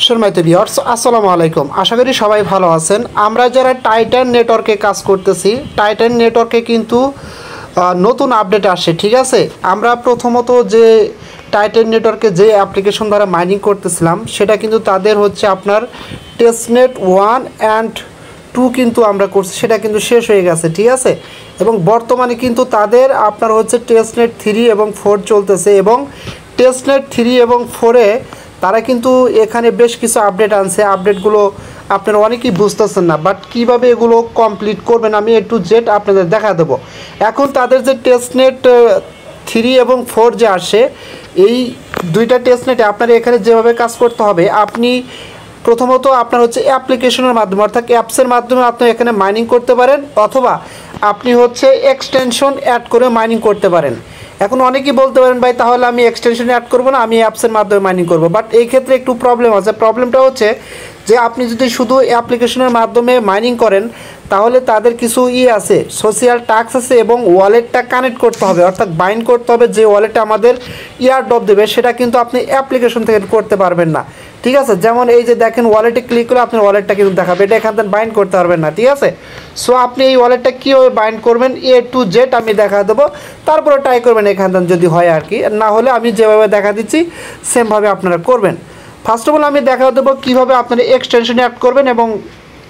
সম্মানিত ভিউয়ার্স, আসসালামু আলাইকুম। আশা করি সবাই ভালো আছেন। আমরা যারা টাইটান নেটওয়ার্কে কাজ করতেছি, টাইটান নেটওয়ার্কে কিন্তু নতুন আপডেট আসে, ঠিক আছে। আমরা প্রথমত যে টাইটান নেটওয়ার্কে যে অ্যাপ্লিকেশন দ্বারা মাইনিং করতেছিলাম সেটা কিন্তু তাদের হচ্ছে আপনার টেস্টনেট 1 অ্যান্ড 2 কিন্তু আমরা করছি, সেটা কিন্তু শেষ হয়ে গেছে, ঠিক আছে। এবং বর্তমানে কিন্তু তাদের আপনার হচ্ছে টেস্টনেট 3 এবং 4 চলতেছে, এবং টেস্টনেট 3 এবং 4-এ তারা কিন্তু এখানে বেশ কিছু আপডেট আনছে। আপডেটগুলো আপনারা অনেকেই বুঝতেছেন না, বাট কীভাবে এগুলো কমপ্লিট করবেন আমি A to Z আপনাদের দেখা দেবো। এখন তাদের যে টেস্টনেট 3 এবং 4 যে আসে, এই দুইটা টেস্টনেটে আপনারা এখানে যেভাবে কাজ করতে হবে, আপনি প্রথমত আপনার হচ্ছে অ্যাপ্লিকেশনের মাধ্যমে অর্থাৎ অ্যাপসের মাধ্যমে আপনি এখানে মাইনিং করতে পারেন, অথবা আপনি হচ্ছে এক্সটেনশন অ্যাড করে মাইনিং করতে পারেন। এখন অনেকেই বলতে পারেন ভাই তাহলে আমি এক্সটেনশন অ্যাড করবো না, আমি অ্যাপসের মাধ্যমে মাইনিং করবো। বাট এই ক্ষেত্রে একটু প্রবলেম আছে। প্রবলেমটা হচ্ছে যে আপনি যদি শুধু অ্যাপ্লিকেশনের মাধ্যমে মাইনিং করেন তাহলে তাদের কিছু আছে, সোশ্যাল টাস্ক আছে, এবং ওয়ালেটটা কানেক্ট করতে হবে, অর্থাৎ বাইন্ড করতে হবে। যে ওয়ালেটটা আমাদের ইয়ারড্রপ দেবে সেটা কিন্তু আপনি অ্যাপ্লিকেশন থেকে করতে পারবেন না, ঠিক আছে। যেমন এই যে দেখেন, ওয়ালেটে ক্লিক করে আপনার ওয়ালেটটা কিন্তু দেখাবে, এটা এখান থেকে বাইন্ড করতে পারবেন না, ঠিক আছে। সো আপনি এই ওয়ালেটটা কীভাবে বাইন্ড করবেন A to Z আমি দেখা দেবো, তারপরে ট্রাই করবেন এখান থেকে যদি হয় আর কি, না হলে আমি যেভাবে দেখা দিচ্ছি সেমভাবে আপনারা করবেন। ফার্স্ট অফ অল আমি দেখা দেবো কীভাবে আপনারা এক্সটেনশনে অ্যাড করবেন, এবং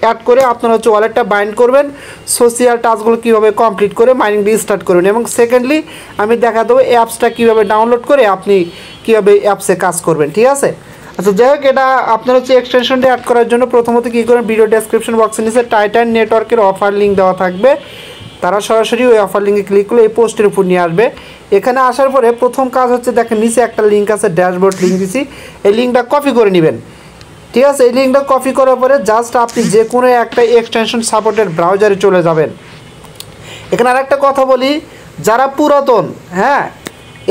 অ্যাড করে আপনারা হচ্ছে ওয়ালেটটা বাইন্ড করবেন, সোশ্যাল টাস্কগুলো কীভাবে কমপ্লিট করে মাইনিংটা স্টার্ট করবেন। এবং সেকেন্ডলি আমি দেখা দেবো অ্যাপসটা কীভাবে ডাউনলোড করে আপনি কীভাবে অ্যাপসে কাজ করবেন, ঠিক আছে। আচ্ছা, যাই হোক, এটা আপনার হচ্ছে এক্সটেনশনটা অ্যাড করার জন্য প্রথমত কী করেন, ভিডিও ডেসক্রিপশন বক্সের নিচে টাইটান নেটওয়ার্কের অফার লিঙ্ক দেওয়া থাকবে, তারা সরাসরি ওই অফার লিঙ্কে ক্লিক করলে এই পোস্টের উপর নিয়ে আসবে। এখানে আসার পরে প্রথম কাজ হচ্ছে দেখেন নিচে একটা লিঙ্ক আছে, ড্যাশবোর্ড লিঙ্ক দিছি, এই লিঙ্কটা কপি করে নেবেন, ঠিক আছে। এই লিঙ্কটা কপি করার পরে জাস্ট আপনি যে কোনো একটা এক্সটেনশন সাপোর্টেড ব্রাউজারে চলে যাবেন। এখানে আরেকটা কথা বলি, যারা পুরাতন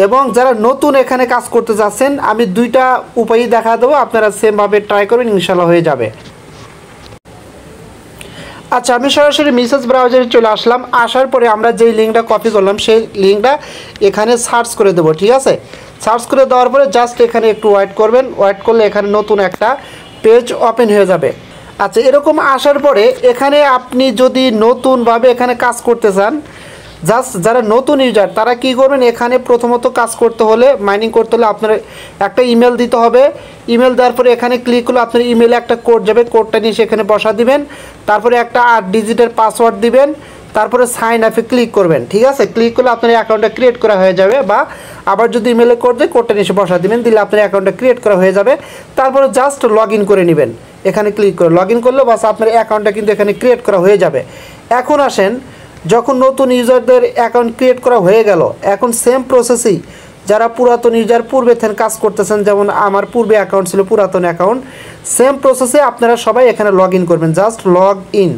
এবং যারা নতুন এখানে কাজ করতে যাচ্ছেন, আমি দুইটা উপায়ই দেখা দেবো, আপনারা সেমভাবে ট্রাই করবেন, ইনশাল্লাহ হয়ে যাবে। আচ্ছা, আমি সরাসরি মেসেজ ব্রাউজারে চলে আসলাম। আসার পরে আমরা যেই লিঙ্কটা কপি করলাম সেই লিঙ্কটা এখানে সার্চ করে দেবো, ঠিক আছে। সার্চ করে দেওয়ার পরে জাস্ট এখানে একটু ওয়েট করবেন, ওয়েট করলে এখানে নতুন একটা পেজ ওপেন হয়ে যাবে। আচ্ছা, এরকম আসার পরে এখানে আপনি যদি নতুনভাবে এখানে কাজ করতে চান, জাস্ট যারা নতুন ইউজার তারা কী করবেন, এখানে প্রথমত কাজ করতে হলে, মাইনিং করতে হলে আপনার একটা ইমেল দিতে হবে। ইমেল দেওয়ার পরে এখানে ক্লিক করলে আপনার ইমেলে একটা কোড যাবে, কোডটা নিয়ে সেখানে বসা দিবেন, তারপরে একটা 8 ডিজিটের পাসওয়ার্ড দিবেন, তারপরে সাইন আপে ক্লিক করবেন, ঠিক আছে। ক্লিক করলে আপনার অ্যাকাউন্টটা ক্রিয়েট করা হয়ে যাবে, বা আবার যদি ইমেলে কোড দেয় কোডটা নিয়ে বসা দিবেন, দিলে আপনার অ্যাকাউন্টটা ক্রিয়েট করা হয়ে যাবে। তারপরে জাস্ট লগ ইন করে নেবেন, এখানে ক্লিক করে লগ ইন করলে বাস আপনার অ্যাকাউন্টটা কিন্তু এখানে ক্রিয়েট করা হয়ে যাবে। এখন আসেন, যখন নতুন ইউজারদের অ্যাকাউন্ট ক্রিয়েট করা হয়ে গেল, এখন সেম প্রসেসেই যারা পুরাতন ইউজার পূর্বে থেকে কাজ করতেছেন, যেমন আমার পূর্বে অ্যাকাউন্ট ছিল পুরাতন অ্যাকাউন্ট, সেম প্রসেসে আপনারা সবাই এখানে লগ ইন করবেন। জাস্ট লগ ইন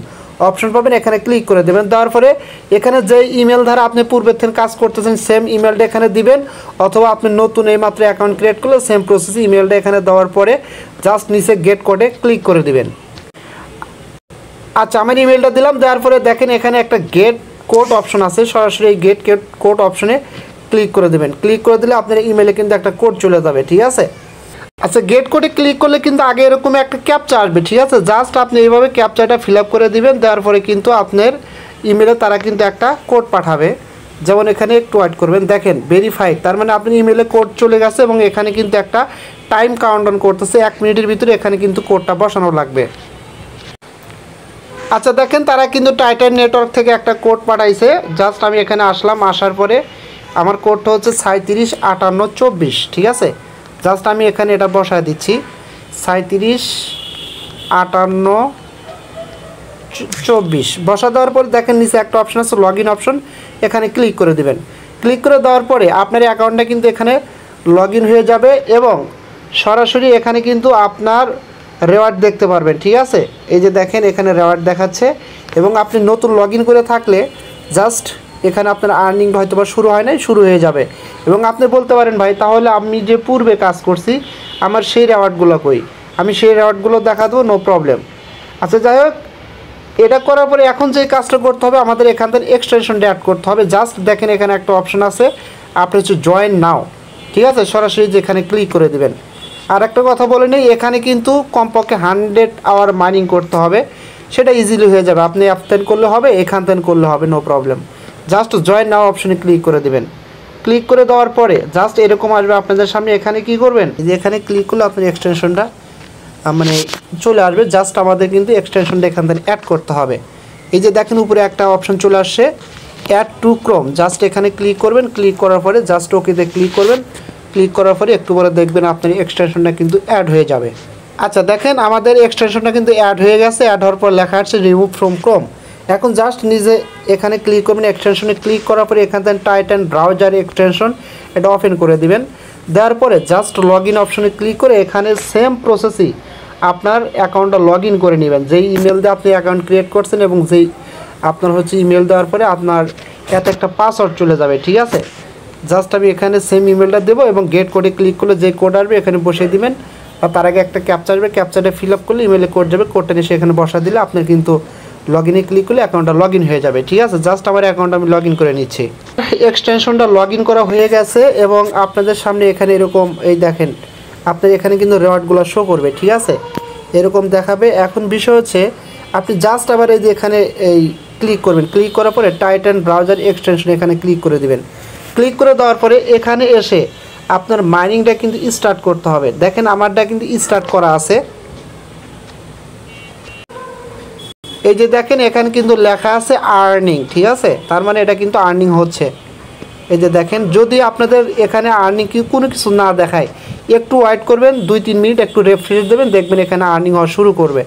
অপশন পাবেন, এখানে ক্লিক করে দেবেন। দেওয়ার পরে এখানে যে ইমেল দ্বারা আপনি পূর্বের থেকে কাজ করতেছেন সেম ইমেলটা এখানে দিবেন, অথবা আপনি নতুন এইমাত্র অ্যাকাউন্ট ক্রিয়েট করলে সেম প্রসেসে ইমেলটা এখানে দেওয়ার পরে জাস্ট নিচে গেট কোডে ক্লিক করে দিবেন। আচ্ছা, আমার ইমেলটা দিলাম, দেওয়ার পরে দেখেন এখানে একটা গেট কোড অপশন আছে, সরাসরি এই গেট কোড অপশনে ক্লিক করে দেবেন। ক্লিক করে দিলে আপনার ইমেলে কিন্তু একটা কোড চলে যাবে, ঠিক আছে। আচ্ছা, গেট কোডে ক্লিক করলে কিন্তু আগে এরকম একটা ক্যাপচা আসবে, ঠিক আছে। জাস্ট আপনি এইভাবে ক্যাপচাটা ফিল আপ করে দিবেন, দেওয়ার পরে কিন্তু আপনার ইমেলে তারা কিন্তু একটা কোড পাঠাবে। যেমন এখানে একটু ওয়েট করবেন, দেখেন ভেরিফাইড, তার মানে আপনি ইমেলে কোড চলে গেছে, এবং এখানে কিন্তু একটা টাইম কাউন্টডাউন করতেছে, 1 মিনিটের ভিতরে এখানে কিন্তু কোডটা বসানো লাগবে। আচ্ছা, দেখেন তারা কিন্তু টাইটান নেটওয়ার্ক থেকে একটা কোড পাঠাইছে। জাস্ট আমি এখানে আসলাম, আসার পরে আমার কোডটা হচ্ছে 375824, ঠিক আছে। জাস্ট আমি এখানে এটা বসায় দিচ্ছি, 375824 বসা দেওয়ার পরে দেখেন নিচে একটা অপশন আছে লগ ইন অপশন, এখানে ক্লিক করে দেবেন। ক্লিক করে দেওয়ার পরে আপনার অ্যাকাউন্টটা কিন্তু এখানে লগ ইন হয়ে যাবে, এবং সরাসরি এখানে কিন্তু আপনার রেওয়ার্ড দেখতে পারবেন, ঠিক আছে। এই যে দেখেন এখানে রেওয়ার্ড দেখাচ্ছে, এবং আপনি নতুন লগ ইন করে থাকলে জাস্ট এখানে আপনার আর্নিং হয়তো বা শুরু হয় নাই, শুরু হয়ে যাবে। এবং আপনি বলতে পারেন ভাই তাহলে আমি যে পূর্বে কাজ করছি আমার সেই রেওয়ার্ডগুলো কই, আমি সেই রেওয়ার্ডগুলো দেখা দেবো, নো প্রবলেম। আচ্ছা, যাই হোক, এটা করার পরে এখন যে কাজটা করতে হবে, আমাদের এখান থেকে এক্সটেনশনটা অ্যাড করতে হবে। জাস্ট দেখেন এখানে একটা অপশন আছে, আপনি হচ্ছে জয়েন নাও, ঠিক আছে। সরাসরি যেখানে ক্লিক করে দেবেন, আর একটা কথা বলে নেই, এখানে কিন্তু কমপক্ষে 100 আওয়ার মাইনিং করতে হবে, সেটা ইজিলি হয়ে যাবে। আপনি অ্যাপতেন করলে হবে, এখান থেকে করলে হবে, no problem. Just join now অপশনে ক্লিক করে দেবেন। ক্লিক করে দেওয়ার পরে জাস্ট এরকম আসবে আপনাদের সামনে। এখানে কি করবেন, যে এখানে ক্লিক করলে আপনার এক্সটেনশনটা মানে চলে আসবে। জাস্ট আমাদের কিন্তু এক্সটেনশনটা এখান থেকে অ্যাড করতে হবে। এই যে দেখেন উপরে একটা অপশন চলে আসছে, অ্যাড টু ক্রোম। জাস্ট এখানে ক্লিক করবেন, ক্লিক করার পরে জাস্ট ওকেতে ক্লিক করবেন। ক্লিক করার পরে একটু পরে দেখবেন আপনার এক্সটেনশনটা কিন্তু অ্যাড হয়ে যাবে। আচ্ছা দেখেন আমাদের এক্সটেনশনটা কিন্তু অ্যাড হয়ে গেছে। অ্যাড হওয়ার পর লেখা আছে রিমুভ ফ্রম ক্রোম। এখন জাস্ট নিজে এখানে ক্লিক করবেন, এক্সটেনশনে ক্লিক করার পরে এখান থেকে টাইটান ব্রাউজার এক্সটেনশন এটা ওপেন করে দিবেন। দেওয়ার পরে জাস্ট লগ ইন অপশনে ক্লিক করে এখানে সেম প্রসেসই আপনার অ্যাকাউন্টটা লগ ইন করে নেবেন। যেই ইমেল দিয়ে আপনি অ্যাকাউন্ট ক্রিয়েট করছেন এবং যেই আপনার হচ্ছে ইমেল দেওয়ার পরে আপনার এতে একটা পাসওয়ার্ড চলে যাবে, ঠিক আছে। জাস্ট আমি এখানে সেম ইমেলটা দেবো এবং গেট কোডে ক্লিক করলে যে কোড আসবে এখানে বসিয়ে দিবেন। আর তার আগে একটা ক্যাপচা আসবে, ক্যাপচাটা ফিল আপ করলে ইমেলে কোড যাবে, কোডটা নিয়ে এখানে বসা দিলে আপনার কিন্তু লগ ইনে ক্লিক করলে অ্যাকাউন্টটা লগ ইন হয়ে যাবে, ঠিক আছে। জাস্ট আমার অ্যাকাউন্ট আমি লগ ইন করে নিচ্ছি। এক্সটেনশনটা লগ ইন করা হয়ে গেছে এবং আপনাদের সামনে এখানে এরকম এই দেখেন আপনার এখানে কিন্তু রেওয়ার্ডগুলো শো করবে, ঠিক আছে, এরকম দেখাবে। এখন বিষয় হচ্ছে আপনি জাস্ট আবার এই যে এখানে এই ক্লিক করবেন, ক্লিক করার পরে টাইটান ব্রাউজার এক্সটেনশন এখানে ক্লিক করে দিবেন। ক্লিক করে দেওয়ার পরে এখানে এসে আপনার মাইনিংটা কিন্তু স্টার্ট করতে হবে। দেখেন আমারটা কিন্তু স্টার্ট করা আছে, এই যে দেখেন এখানে কিন্তু লেখা আছে আর্নিং, ঠিক আছে, তার মানে এটা কিন্তু আর্নিং হচ্ছে। এই যে দেখেন যদি আপনাদের এখানে আর্নিং কোনো কিছু না দেখায় একটু ওয়েট করবেন, 2-3 মিনিট একটু রিফ্রেশ দেবেন, দেখবেন এখানে আর্নিং হওয়া শুরু করবে,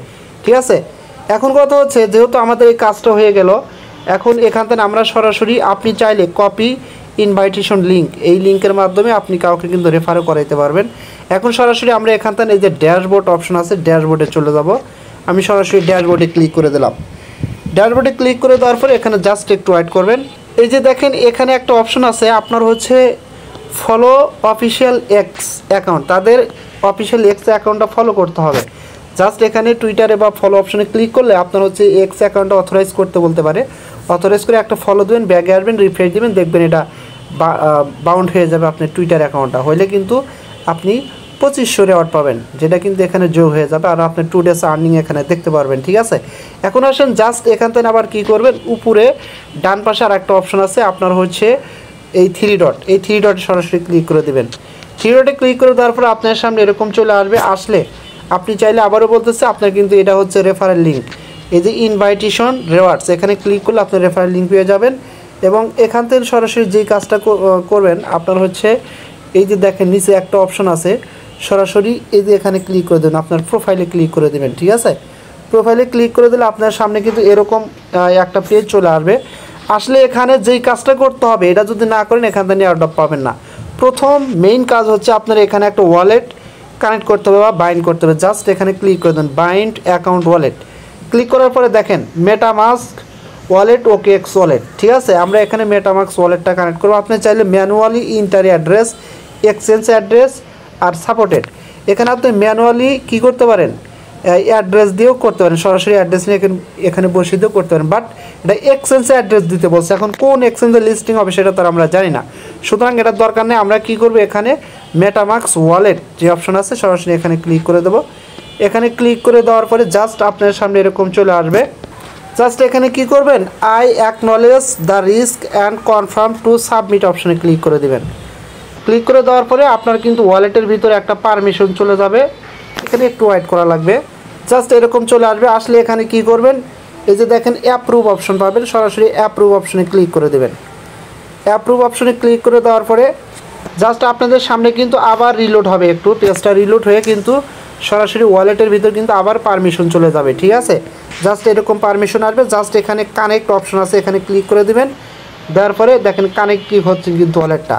ঠিক আছে। এখন কথা হচ্ছে যেহেতু আমাদের এই কাজটা হয়ে গেল, এখন এখান থেকে আমরা সরাসরি আপনি চাইলে কপি ইনভাইটেশন লিঙ্ক, এই লিঙ্কের মাধ্যমে আপনি কাউকে কিন্তু রেফারও করাইতে পারবেন। এখন সরাসরি আমরা এখান থেকে এই যে ড্যাশবোর্ড অপশন আছে, ড্যাশবোর্ডে চলে যাব। আমি সরাসরি ড্যাশবোর্ডে ক্লিক করে দিলাম। ড্যাশবোর্ডে ক্লিক করে দেওয়ার পরে এখানে জাস্ট একটু ওয়েট করবেন। এই যে দেখেন এখানে একটা অপশন আছে আপনার হচ্ছে ফলো অফিসিয়াল এক্স অ্যাকাউন্ট, তাদের অফিসিয়াল এক্স অ্যাকাউন্টটা ফলো করতে হবে। জাস্ট এখানে টুইটারে বা ফলো অপশনে ক্লিক করলে আপনার হচ্ছে এক্স অ্যাকাউন্টটা অথরাইজ করতে বলতে পারে। অথরাইজ করে একটা ফলো দেবেন, ব্যাগে আসবেন, রিফ্রেশ দেবেন, দেখবেন এটা বাউন্ড হয়ে যাবে আপনার টুইটার অ্যাকাউন্টটা। হলে কিন্তু আপনি 2500 রেওয়ার্ড পাবেন, যেটা কিন্তু এখানে যোগ হয়ে যাবে আর আপনি 2 ডেজ আর্নিং এখানে দেখতে পারবেন, ঠিক আছে। এখন আসেন জাস্ট এখান থেকে আবার কী করবেন, উপরে ডান পাশে আর একটা অপশন আছে আপনার হচ্ছে এই 3 ডট, এই 3 ডটে সরাসরি ক্লিক করে দেবেন। 3 ডটে ক্লিক করে দেওয়ার পর আপনার সামনে এরকম চলে আসবে। আসলে আপনি চাইলে আবারও বলতেছে আপনার কিন্তু এটা হচ্ছে রেফারেল লিঙ্ক, এই যে ইনভাইটেশন রেওয়ার্ডস, এখানে ক্লিক করলে আপনি রেফারেল লিঙ্ক পেয়ে যাবেন। এবং এখান থেকে সরাসরি যেই কাজটা করবেন আপনার হচ্ছে এই যে দেখেন নিচে একটা অপশন আছে, সরাসরি এই যে এখানে ক্লিক করে দেবেন, আপনার প্রোফাইলে ক্লিক করে দেবেন, ঠিক আছে। প্রোফাইলে ক্লিক করে দিলে আপনার সামনে কিন্তু এরকম একটা পেজ চলে আসবে। আসলে এখানে যেই কাজটা করতে হবে এটা যদি না করেন এখান থেকে এয়ারড্রপ পাবেন না। প্রথম মেইন কাজ হচ্ছে আপনার এখানে একটা ওয়ালেট কানেক্ট করতে হবে বা বাইন্ড করতে হবে। জাস্ট এখানে ক্লিক করে দেন বাইন্ড অ্যাকাউন্ট ওয়ালেট। ক্লিক করার পরে দেখেন মেটামাস্ক ওয়ালেট OKX ওয়ালেট, ঠিক আছে। আমরা এখানে মেটামাস্ক ওয়ালেটটা কানেক্ট করবো। আপনি চাইলে manually enter address, exchange address আর সাপোর্টেড, এখানে আপনি ম্যানুয়ালি কী করতে পারেন, অ্যাড্রেস দিয়েও করতে পারেন, সরাসরি অ্যাড্রেস নিয়ে এখানে বসিয়ে দিয়েও করতে পারেন। বাট এটা এক্সচেঞ্জে অ্যাড্রেস দিতে বলছে, এখন কোন এক্সচেঞ্জের লিস্টিং হবে সেটা তো আমরা জানি না, সুতরাং এটার দরকার নেই। আমরা কী করবো, এখানে মেটামাস্ক ওয়ালেট যে অপশন আছে সরাসরি এখানে ক্লিক করে দেবো। এখানে ক্লিক করে দেওয়ার পরে জাস্ট আপনার সামনে এরকম চলে আসবে। জাস্ট এখানে কি করবেন, I acknowledge the risk and confirm to submit অপশনে ক্লিক করে দেবেন। ক্লিক করে দেওয়ার পরে আপনার কিন্তু ওয়ালেটের ভিতরে একটা পারমিশন চলে যাবে, এখানে একটু ওয়েট করা লাগবে। জাস্ট এরকম চলে আসবে। আসলে এখানে কি করবেন, এই যে দেখেন অ্যাপ্রুভ অপশন পাবেন, সরাসরি অ্যাপ্রুভ অপশনে ক্লিক করে দেবেন। অ্যাপ্রুভ অপশনে ক্লিক করে দেওয়ার পরে জাস্ট আপনাদের সামনে কিন্তু আবার রিলোড হবে, একটু পেজটা রিলোড হয়ে কিন্তু সরাসরি ওয়ালেটের ভিতর কিন্তু আবার পারমিশন চলে যাবে, ঠিক আছে। জাস্ট এরকম পারমিশন আসবে। জাস্ট এখানে কানেক্ট অপশন আছে, এখানে ক্লিক করে দেবেন। দেওয়ার পরে দেখেন কানেক্ট কি হচ্ছে কিন্তু ওয়ালেটটা।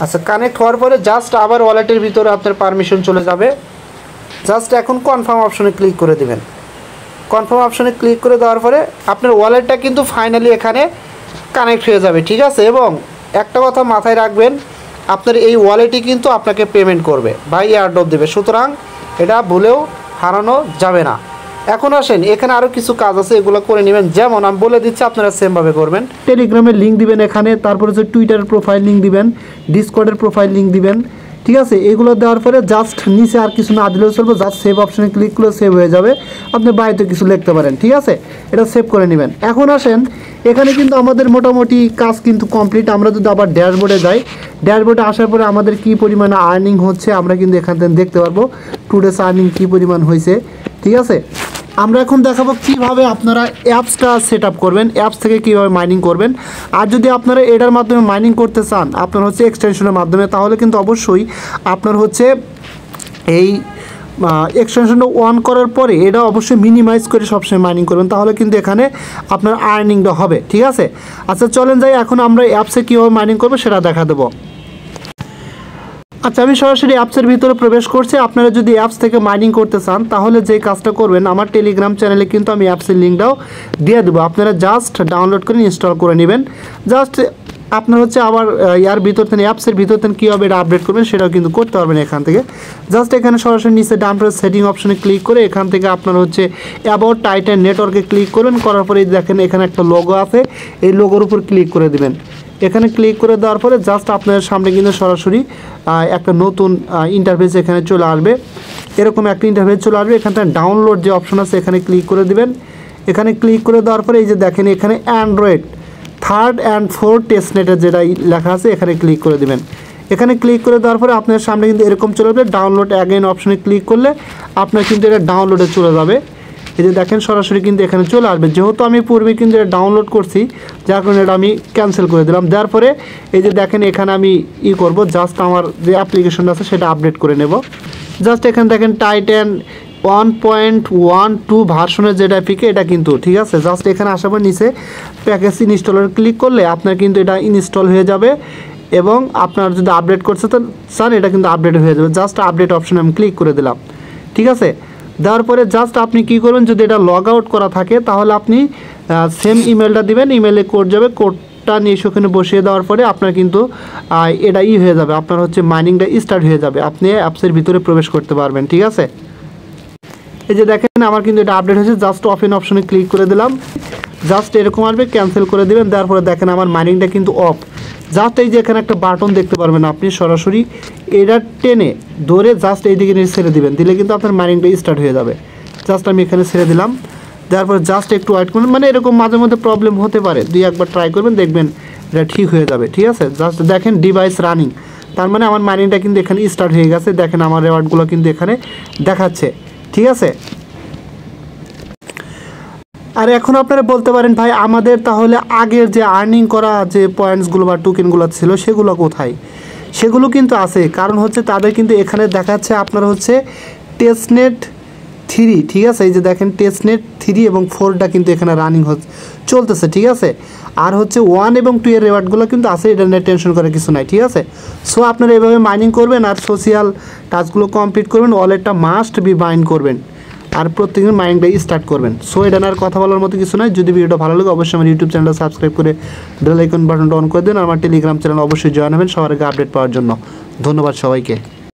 আচ্ছা, কানেক্ট হওয়ার পরে জাস্ট আবার ওয়ালেটের ভিতরে আপনার পারমিশন চলে যাবে। জাস্ট এখন কনফার্ম অপশনে ক্লিক করে দেবেন। কনফার্ম অপশনে ক্লিক করে দেওয়ার পরে আপনার ওয়ালেটটা কিন্তু ফাইনালি এখানে কানেক্ট হয়ে যাবে, ঠিক আছে। এবং একটা কথা মাথায় রাখবেন, আপনার এই ওয়ালেটই কিন্তু আপনাকে পেমেন্ট করবে বা এয়ারড্রপ দেবে, সুতরাং এটা ভুলেও হারানো যাবে না। এখন আসেন এখানে আরও কিছু কাজ আছে, এগুলো করে নেবেন। যেমন আমি বলে দিচ্ছি, আপনারা সেমভাবে করবেন। টেলিগ্রামের লিঙ্ক দিবেন এখানে, তারপরে হচ্ছে টুইটারের প্রোফাইল লিঙ্ক দিবেন, ডিসকর্ডের প্রোফাইল লিঙ্ক দিবেন, ঠিক আছে। এগুলো দেওয়ার পরে জাস্ট নিচে আর কিছু না দিলেও চলবে, জাস্ট সেভ অপশানে ক্লিক করলে সেভ হয়ে যাবে। আপনি বাড়িতে কিছু লিখতে পারেন, ঠিক আছে, এটা সেভ করে নেবেন। এখন আসেন, এখানে কিন্তু আমাদের মোটামুটি কাজ কিন্তু কমপ্লিট। আমরা যদি আবার ড্যাশবোর্ডে যাই, ড্যাশবোর্ডে আসার পরে আমাদের কী পরিমাণে আর্নিং হচ্ছে আমরা কিন্তু এখান থেকে দেখতে পারবো, টুডেস আর্নিং কী পরিমাণ হয়েছে, ঠিক আছে। আমরা এখন দেখাবো কিভাবে আপনারা অ্যাপসটা সেট আপ করবেন, অ্যাপস থেকে কীভাবে মাইনিং করবেন। আর যদি আপনারা এটার মাধ্যমে মাইনিং করতে চান আপনার হচ্ছে এক্সটেনশনের মাধ্যমে, তাহলে কিন্তু অবশ্যই আপনার হচ্ছে এই এক্সটেনশনটা অন করার পরে এটা অবশ্যই মিনিমাইজ করে সবসময় মাইনিং করবেন, তাহলে কিন্তু এখানে আপনার আর্নিংটা হবে, ঠিক আছে। আচ্ছা চলেন যাই, এখন আমরা অ্যাপসে কীভাবে মাইনিং করবো সেটা দেখা দেবো। আচ্ছা আমি সরাসরি অ্যাপসের ভিতরে প্রবেশ করছি। আপনারা যদি অ্যাপস থেকে মাইনিং করতে চান তাহলে যে কাজটা করবেন, আমার টেলিগ্রাম চ্যানেলে কিন্তু আমি অ্যাপসের লিঙ্কটাও দিয়ে দেবো, আপনারা জাস্ট ডাউনলোড করে ইনস্টল করে নেবেন। জাস্ট আপনার হচ্ছে আবার ইয়ার ভিতর থেকে অ্যাপসের ভিতর থেকে কীভাবে এটা আপডেট করবেন সেটাও কিন্তু করতে পারবেন এখান থেকে। জাস্ট এখানে সরাসরি নিচে ডাউনলোড সেটিং অপশনে ক্লিক করে এখান থেকে আপনার হচ্ছে অ্যাবাউট টাইটান নেটওয়ার্কে ক্লিক করবেন, করার পরে দেখেন এখানে একটা লোগো আছে, এই লোগোর উপর ক্লিক করে দেবেন। এখানে ক্লিক করে দেওয়ার পরে জাস্ট আপনার সামনে কিন্তু সরাসরি একটা নতুন ইন্টারফেস এখানে চলে আসবে, এরকম একটা ইন্টারফেস চলে আসবে। এখান থেকে ডাউনলোড যে অপশন আছে এখানে ক্লিক করে দিবেন। এখানে ক্লিক করে দেওয়ার পরে এই যে দেখেন এখানে অ্যান্ড্রয়েড 3rd and 4th টেস্টনেটের যেটা লেখা আছে এখানে ক্লিক করে দিবেন। এখানে ক্লিক করে দেওয়ার পরে আপনার সামনে কিন্তু এরকম চলে যাবে, ডাউনলোড অ্যাগেন অপশনে ক্লিক করলে আপনার কিন্তু এটা ডাউনলোডে চলে যাবে। এই যে দেখেন সরাসরি কিন্তু এখানে চলে আসবে, যেহেতু আমি পূর্বে কিন্তু এটা ডাউনলোড করছি যার কারণে এটা আমি ক্যান্সেল করে দিলাম। দেওয়ার পরে এই যে দেখেন এখানে আমি করব, জাস্ট আমার যে অ্যাপ্লিকেশনটা আছে সেটা আপডেট করে নেব। জাস্ট এখানে দেখেন টাইটান 1.12 ভার্সনের যেটা পিকে এটা কিন্তু, ঠিক আছে। জাস্ট এখানে আসার পর নিচে প্যাকেজ ইনস্টলার ক্লিক করলে আপনার কিন্তু এটা ইনস্টল হয়ে যাবে, এবং আপনার যদি আপডেট করতে চান এটা কিন্তু আপডেট হয়ে যাবে। জাস্ট আপডেট অপশনে আমি ক্লিক করে দিলাম, ঠিক আছে। দেওয়ার পরে জাস্ট আপনি কী করবেন, যদি এটা লগ আউট করা থাকে তাহলে আপনি সেম ইমেলটা দিবেন, ইমেলে কোড যাবে, কোডটা নিয়ে সেখানে বসিয়ে দেওয়ার পরে আপনার কিন্তু এটা হয়ে যাবে, আপনার হচ্ছে মাইনিংটা স্টার্ট হয়ে যাবে, আপনি অ্যাপসের ভিতরে প্রবেশ করতে পারবেন, ঠিক আছে। এই যে দেখেন আমার কিন্তু এটা আপডেট হয়েছে, জাস্ট ওপেন অপশনে ক্লিক করে দিলাম, জাস্ট এরকম আসবে, ক্যান্সেল করে দেবেন। দেওয়ার পরে দেখেন আমার মাইনিংটা কিন্তু অফ। জাস্ট এই যে এখানে একটা বাটন দেখতে পারবেন, আপনি সরাসরি এটা টেনে ধরে জাস্ট এই দিকে নিয়ে ছেড়ে দিবেন, দিলে কিন্তু আপনার মাইনিংটা স্টার্ট হয়ে যাবে। জাস্ট আমি এখানে ছেড়ে দিলাম, দেওয়ার পরে জাস্ট একটু ওয়েট করবেন, মানে এরকম মাঝে মধ্যে প্রবলেম হতে পারে, 2-1বার ট্রাই করবেন, দেখবেন এটা ঠিক হয়ে যাবে, ঠিক আছে। জাস্ট দেখেন ডিভাইস রানিং, তার মানে আমার মাইনিংটা কিন্তু এখানে স্টার্ট হয়ে গেছে। দেখেন আমার রেওয়ার্ডগুলো কিন্তু এখানে দেখাচ্ছে, ঠিক আছে। আর এখন আপনারা বলতে পারেন ভাই আমাদের তাহলে আগের যে আর্নিং করা যে পয়েন্টসগুলো বা টোকেনগুলো ছিল সেগুলো কোথায়? সেগুলো কিন্তু আছে, কারণ হচ্ছে তাদের কিন্তু এখানে দেখাচ্ছে আপনার হচ্ছে টেস্টনেট 3, ঠিক আছে। এই যে দেখেন টেস্টনেট 3 এবং 4টা কিন্তু এখানে রানিং চলতেছে, ঠিক আছে। আর হচ্ছে 1 এবং 2 এর রেওয়ার্ডগুলো কিন্তু আছে, এটা নিয়ে টেনশন করার কিছু নাই, ঠিক আছে। সো আপনারা এভাবে মাইনিং করবেন আর সোশ্যাল টাস্কগুলো কমপ্লিট করবেন, ওয়ালেটটা মাস্ট বি বাইন্ড করবেন আর প্রত্যেকদিন মাইনিংটা স্টার্ট করবেন। সো এটা আর কথা বলার মতো কিছু নয়। যদি ভিডিওটা ভালো লাগে অবশ্যই আমার ইউটিউব চ্যানেলটা সাবস্ক্রাইব করে বেল আইকন বাটনটা অন করে দিন, আর আমার টেলিগ্রাম চ্যানেল অবশ্যই জয়েন হবেন সবার আগে আপডেট পাওয়ার জন্য। ধন্যবাদ সবাইকে।